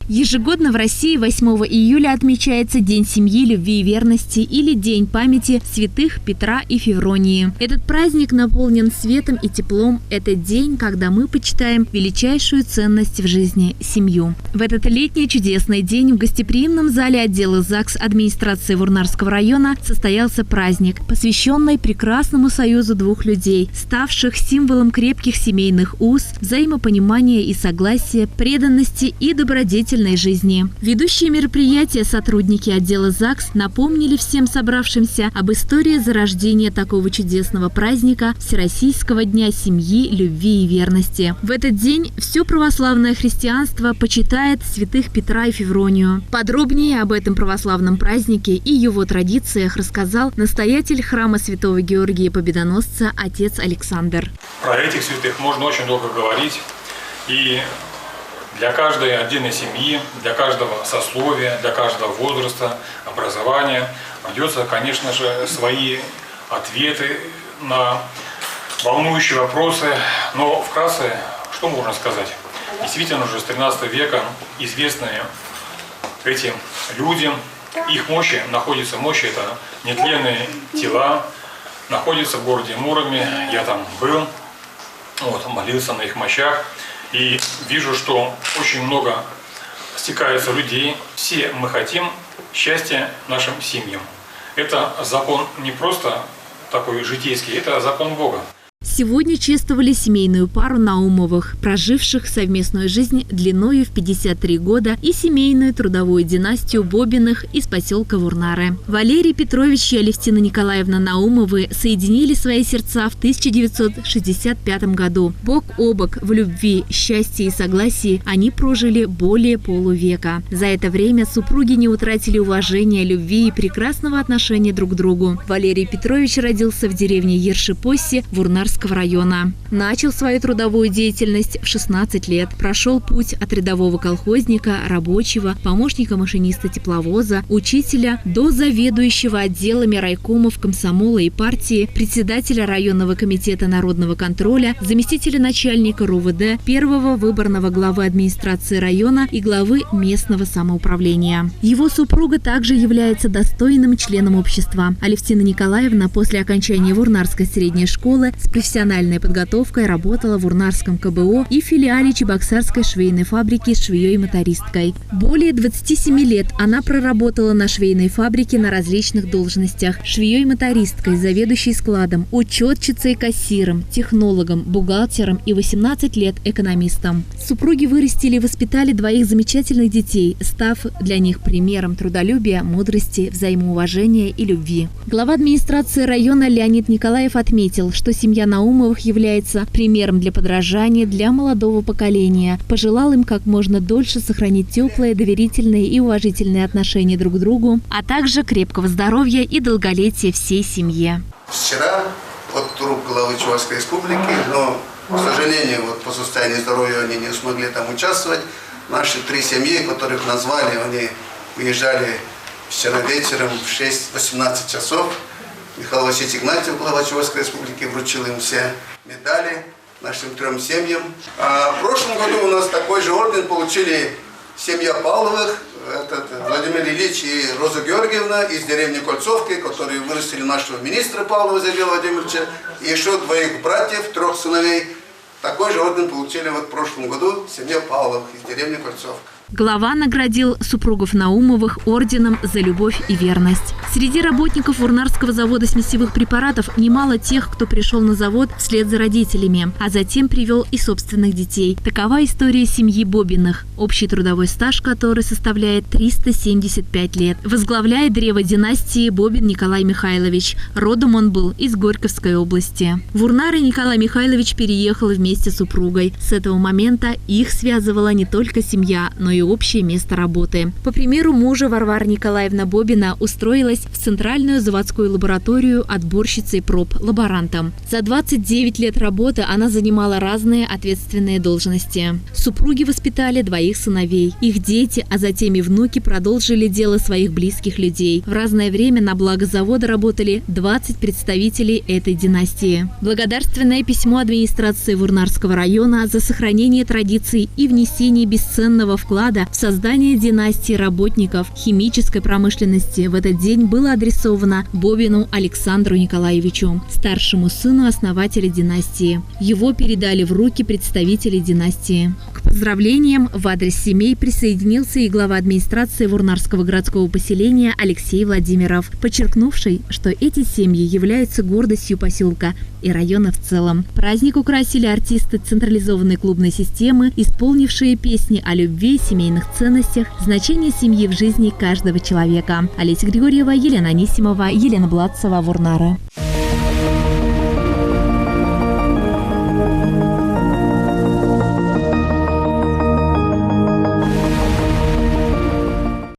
Ежегодно в России 8 июля отмечается День семьи, любви и верности или День памяти святых Петра и Февронии. Этот праздник наполнен светом и теплом. Это день, когда мы почитаем величайшую ценность в жизни – семью. В этот летний чудесный день в гостеприимном зале отдела ЗАГС администрации Вурнарского района состоялся праздник, посвященный прекрасному союзу двух людей, ставших символом крепких семейных уз, взаимопонимания и согласия, преданности и добродетельности жизни. Ведущие мероприятия сотрудники отдела ЗАГС напомнили всем собравшимся об истории зарождения такого чудесного праздника – Всероссийского дня семьи, любви и верности. В этот день все православное христианство почитает святых Петра и Февронию. Подробнее об этом православном празднике и его традициях рассказал настоятель храма Святого Георгия Победоносца отец Александр. Про этих святых можно очень долго говорить, и для каждой отдельной семьи, для каждого сословия, для каждого возраста, образования найдется, конечно же, свои ответы на волнующие вопросы. Но вкратце, что можно сказать? Действительно, уже с 13 века известны эти люди, их мощи, это нетленные тела, находятся в городе Муроме, я там был, молился на их мощах. И вижу, что очень много стекается людей. Все мы хотим счастья нашим семьям. Это закон не просто такой житейский, это закон Бога. Сегодня чествовали семейную пару Наумовых, проживших совместную жизнь длиною в 53 года, и семейную трудовую династию Бобиных из поселка Вурнары. Валерий Петрович и Алевтина Николаевна Наумовы соединили свои сердца в 1965 году. Бок о бок в любви, счастье и согласии они прожили более полувека. За это время супруги не утратили уважения, любви и прекрасного отношения друг к другу. Валерий Петрович родился в деревне Ершипоси Вурнарского района. Начал свою трудовую деятельность в 16 лет. Прошел путь от рядового колхозника, рабочего, помощника машиниста тепловоза, учителя до заведующего отделами райкомов комсомола и партии, председателя районного комитета народного контроля, заместителя начальника РУВД, первого выборного главы администрации района и главы местного самоуправления. Его супруга также является достойным членом общества. Алевтина Николаевна после окончания Вурнарской средней школы с профессиональной подготовкой работала в Вурнарском КБО и филиале Чебоксарской швейной фабрики швеей-мотористкой. Более 27 лет она проработала на швейной фабрике на различных должностях: швеей-мотористкой, заведующей складом, учетчицей, кассиром, технологом, бухгалтером и 18 лет экономистом. Супруги вырастили и воспитали двоих замечательных детей, став для них примером трудолюбия, мудрости, взаимоуважения и любви. Глава администрации района Леонид Николаев отметил, что семья Наумовых является примером для подражания для молодого поколения. Пожелал им как можно дольше сохранить теплые, доверительные и уважительные отношения друг к другу, а также крепкого здоровья и долголетия всей семье. Вчера от труп главы Чувашской республики, но, к сожалению, по состоянию здоровья они не смогли там участвовать. Наши 3 семьи, которых назвали, они уезжали вчера вечером в 6-18 часов. Михаил Васильевич Игнатьев, глава Чувашской республики, вручил им все медали, нашим 3 семьям. А в прошлом году у нас такой же орден получили семья Павловых, Владимир Ильич и Роза Георгиевна из деревни Кольцовки, которые вырастили нашего министра Павлова Сергея Владимировича, и еще 2 братьев, 3 сыновей. Такой же орден получили в прошлом году семья Павловых из деревни Кольцовка. Глава наградил супругов Наумовых орденом за любовь и верность. Среди работников Вурнарского завода смесевых препаратов немало тех, кто пришел на завод вслед за родителями, а затем привел и собственных детей. Такова история семьи Бобиных, общий трудовой стаж которой составляет 375 лет. Возглавляет древо династии Бобин Николай Михайлович. Родом он был из Горьковской области. В Вурнары Николай Михайлович переехал вместе с супругой. С этого момента их связывала не только семья, но и общее место работы. По примеру мужа, Варвара Николаевна Бобина устроилась в Центральную заводскую лабораторию отборщицей проб, лаборантом. За 29 лет работы она занимала разные ответственные должности. Супруги воспитали 2 сыновей. Их дети, а затем и внуки продолжили дело своих близких людей. В разное время на благо завода работали 20 представителей этой династии. Благодарственное письмо администрации Вурнарского района за сохранение традиций и внесение бесценного вклада вклада в создание династии работников химической промышленности в этот день было адресовано Бобину Александру Николаевичу, старшему сыну основателя династии. Его передали в руки представителей династии. К поздравлениям в адрес семей присоединился и глава администрации Вурнарского городского поселения Алексей Владимиров, подчеркнувший, что эти семьи являются гордостью поселка и района в целом. Праздник украсили артисты централизованной клубной системы, исполнившие песни о любви, семейных ценностях, значении семьи в жизни каждого человека. Олеся Григорьева, Елена Анисимова, Елена Бладцева, Вурнары.